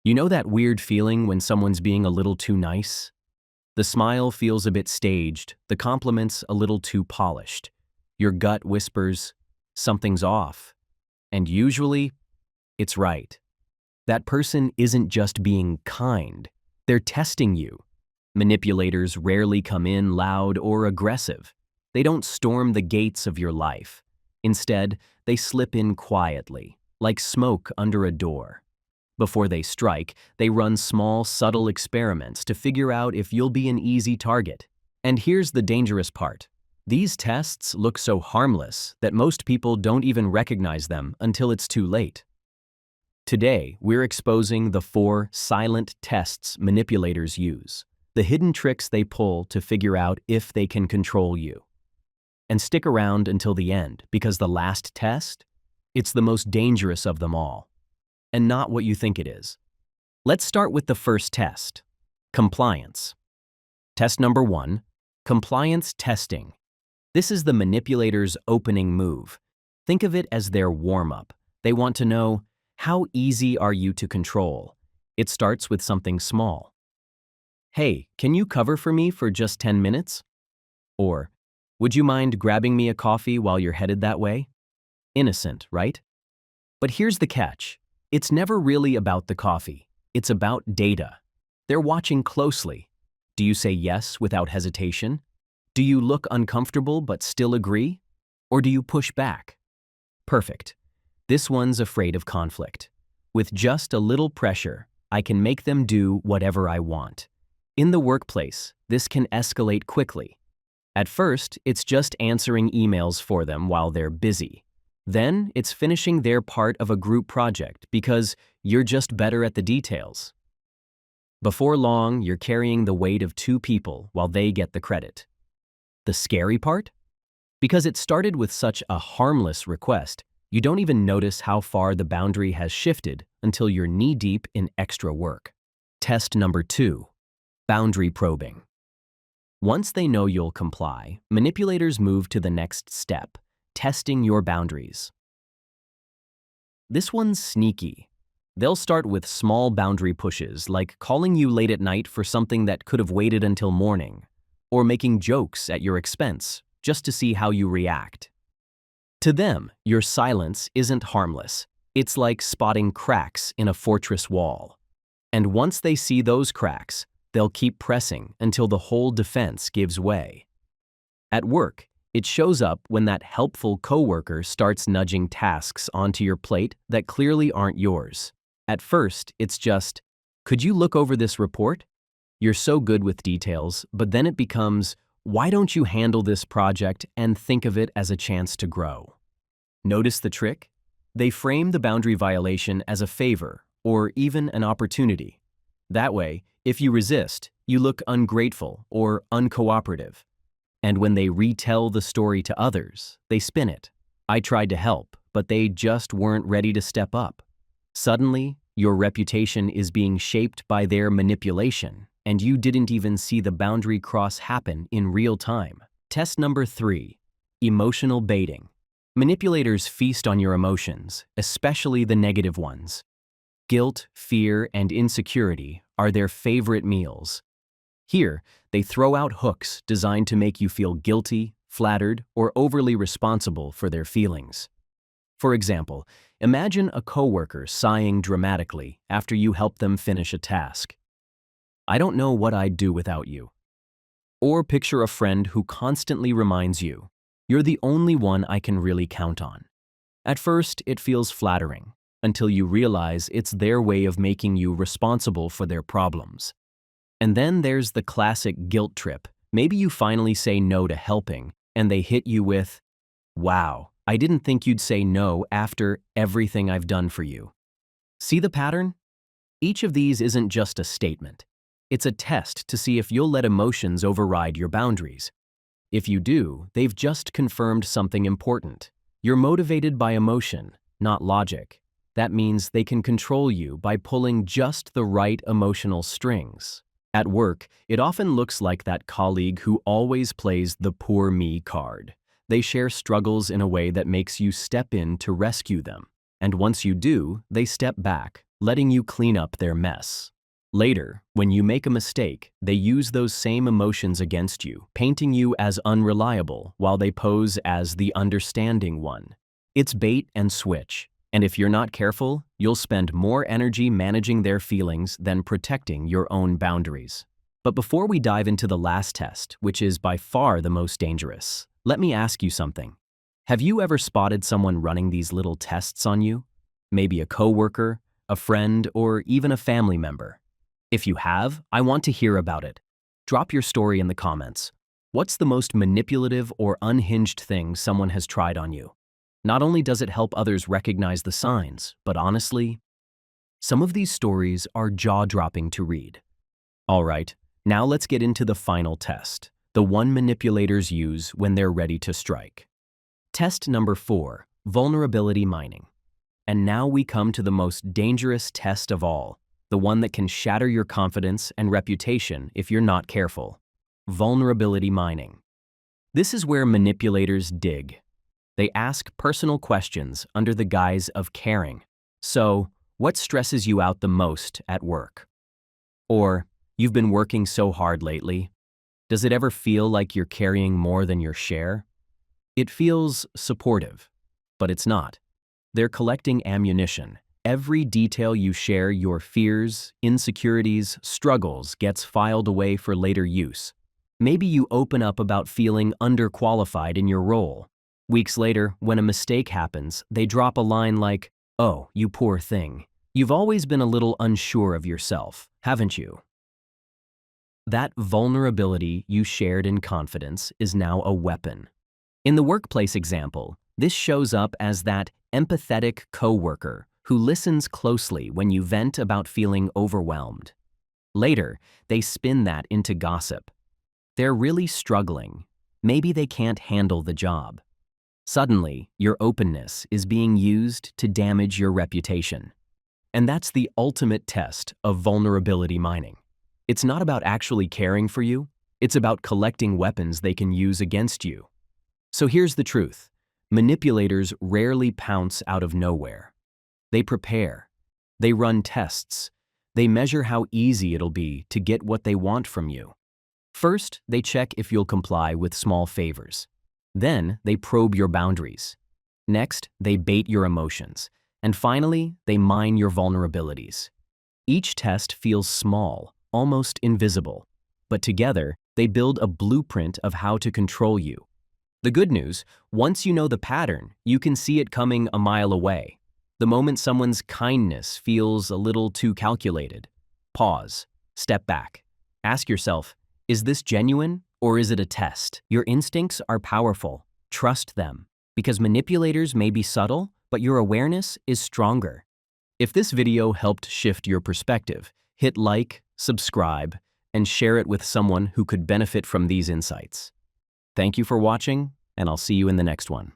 You know that weird feeling when someone's being a little too nice? The smile feels a bit staged, the compliments a little too polished. Your gut whispers, something's off. And usually, it's right. That person isn't just being kind, they're testing you. Manipulators rarely come in loud or aggressive. They don't storm the gates of your life. Instead, they slip in quietly, like smoke under a door. Before they strike, they run small, subtle experiments to figure out if you'll be an easy target. And here's the dangerous part. These tests look so harmless that most people don't even recognize them until it's too late. Today, we're exposing the 4 silent tests manipulators use, the hidden tricks they pull to figure out if they can control you. And stick around until the end, because the last test, it's the most dangerous of them all. And not what you think it is. Let's start with the first test, compliance. Test number 1, compliance testing. This is the manipulator's opening move. Think of it as their warm-up. They want to know, how easy are you to control? It starts with something small. Hey, can you cover for me for just 10 minutes? Or, would you mind grabbing me a coffee while you're headed that way? Innocent, right? But here's the catch. It's never really about the coffee. It's about data. They're watching closely. Do you say yes without hesitation? Do you look uncomfortable but still agree? Or do you push back? Perfect. This one's afraid of conflict. With just a little pressure, I can make them do whatever I want. In the workplace, this can escalate quickly. At first, it's just answering emails for them while they're busy. Then, it's finishing their part of a group project because you're just better at the details. Before long, you're carrying the weight of 2 people while they get the credit. The scary part? Because it started with such a harmless request, you don't even notice how far the boundary has shifted until you're knee-deep in extra work. Test number 2, boundary probing. Once they know you'll comply, manipulators move to the next step, testing your boundaries. This one's sneaky. They'll start with small boundary pushes, like calling you late at night for something that could have waited until morning, or making jokes at your expense, just to see how you react. To them, your silence isn't harmless. It's like spotting cracks in a fortress wall. And once they see those cracks, they'll keep pressing until the whole defense gives way. At work, it shows up when that helpful coworker starts nudging tasks onto your plate that clearly aren't yours. At first, it's just, could you look over this report? You're so good with details, but then it becomes, why don't you handle this project and think of it as a chance to grow? Notice the trick? They frame the boundary violation as a favor or even an opportunity. That way, if you resist, you look ungrateful or uncooperative. And when they retell the story to others, they spin it. I tried to help, but they just weren't ready to step up. Suddenly, your reputation is being shaped by their manipulation, and you didn't even see the boundary cross happen in real time. Test number 3, emotional baiting. Manipulators feast on your emotions, especially the negative ones. Guilt, fear, and insecurity are their favorite meals. Here, they throw out hooks designed to make you feel guilty, flattered, or overly responsible for their feelings. For example, imagine a coworker sighing dramatically after you help them finish a task. I don't know what I'd do without you. Or picture a friend who constantly reminds you, you're the only one I can really count on. At first, it feels flattering, until you realize it's their way of making you responsible for their problems. And then there's the classic guilt trip. Maybe you finally say no to helping, and they hit you with, wow, I didn't think you'd say no after everything I've done for you. See the pattern? Each of these isn't just a statement. It's a test to see if you'll let emotions override your boundaries. If you do, they've just confirmed something important. You're motivated by emotion, not logic. That means they can control you by pulling just the right emotional strings. At work, it often looks like that colleague who always plays the poor me card. They share struggles in a way that makes you step in to rescue them. And once you do, they step back, letting you clean up their mess. Later, when you make a mistake, they use those same emotions against you, painting you as unreliable while they pose as the understanding one. It's bait and switch, and if you're not careful, you'll spend more energy managing their feelings than protecting your own boundaries. But before we dive into the last test, which is by far the most dangerous, let me ask you something. Have you ever spotted someone running these little tests on you? Maybe a coworker, a friend, or even a family member. If you have, I want to hear about it. Drop your story in the comments. What's the most manipulative or unhinged thing someone has tried on you? Not only does it help others recognize the signs, but honestly, some of these stories are jaw-dropping to read. All right, now let's get into the final test, the one manipulators use when they're ready to strike. Test number 4, vulnerability mining. And now we come to the most dangerous test of all, the one that can shatter your confidence and reputation if you're not careful. Vulnerability mining. This is where manipulators dig. They ask personal questions under the guise of caring. So, what stresses you out the most at work? Or, you've been working so hard lately. Does it ever feel like you're carrying more than your share? It feels supportive, but it's not. They're collecting ammunition. Every detail you share, your fears, insecurities, struggles, gets filed away for later use. Maybe you open up about feeling underqualified in your role. Weeks later, when a mistake happens, they drop a line like, "Oh, you poor thing. You've always been a little unsure of yourself, haven't you?" That vulnerability you shared in confidence is now a weapon. In the workplace example, this shows up as that empathetic coworker who listens closely when you vent about feeling overwhelmed. Later, they spin that into gossip. They're really struggling. Maybe they can't handle the job. Suddenly, your openness is being used to damage your reputation. And that's the ultimate test of vulnerability mining. It's not about actually caring for you, it's about collecting weapons they can use against you. So here's the truth. Manipulators rarely pounce out of nowhere. They prepare. They run tests. They measure how easy it'll be to get what they want from you. First, they check if you'll comply with small favors. Then, they probe your boundaries. Next, they bait your emotions. And finally, they mine your vulnerabilities. Each test feels small, almost invisible. But together, they build a blueprint of how to control you. The good news, once you know the pattern, you can see it coming a mile away. The moment someone's kindness feels a little too calculated, pause, step back. Ask yourself, is this genuine or is it a test? Your instincts are powerful. Trust them. Because manipulators may be subtle, but your awareness is stronger. If this video helped shift your perspective, hit like, subscribe, and share it with someone who could benefit from these insights. Thank you for watching, and I'll see you in the next one.